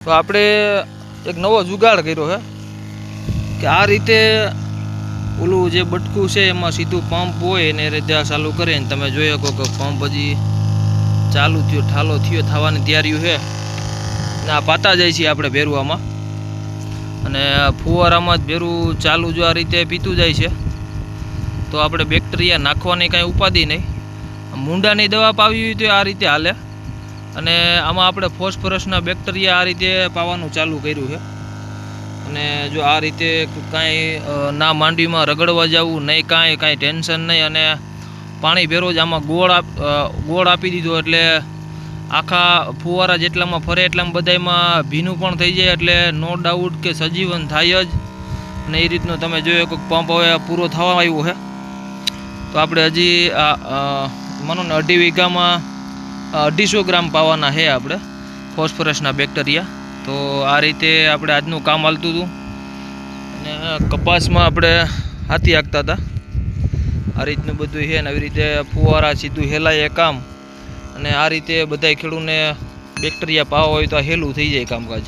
તો આપણે એક નવો જુગાડ કર્યો છે કે આ રીતે ઓલું જે બટકું છે એમાં સીધું પંપ હોય એને રીતે ચાલુ કરીને તમે જોઈ શકો કે પંપ હજી ચાલુ થયો, ઠાલો થયો, થવાની તૈયારીઓ છે ને આ પાતા જાય છે આપણે ભેરવામાં અને ફુવારામાં જ ભેરું ચાલુ જો આ રીતે પીતું જાય છે તો આપણે બેક્ટેરિયા નાખવાની કાંઈ ઉપાધિ નહીં. મૂંડાની દવા પાવી હોય તો આ રીતે હાલે અને આમાં આપણે ફોસ્ફરસના બેક્ટેરિયા આ રીતે પાવાનું ચાલુ કર્યું છે અને જો આ રીતે કાંઈ ના માંડવીમાં રગડવા જવું નહીં, કાંઈ ટેન્શન નહીં અને પાણી ભેરો જ આમાં ગોળ આપી દીધો એટલે આખા ફુવારા જેટલામાં ફરે એટલામાં બધામાં ભીનું પણ થઈ જાય એટલે નો ડાઉટ કે સજીવન થાય જ. અને એ રીતનું તમે જોયો કે પંપ હવે પૂરો થવા આવ્યો છે તો આપણે હજી માનો ને 2.5 વીઘામાં 250 ગ્રામ પાવાના છે આપણે ફોસ્ફરસના બેક્ટેરિયા. તો આ રીતે આપણે આજનું કામ હાલતું હતું અને કપાસમાં આપણે હાથી હાંકતા હતા. આ રીતનું બધું છે ને આવી રીતે ફુવારા સીધું હેલાય કામ અને આ રીતે બધાય ખેડૂતને બેક્ટેરિયા પાવા હોય તો આ હેલું થઈ જાય કામકાજ.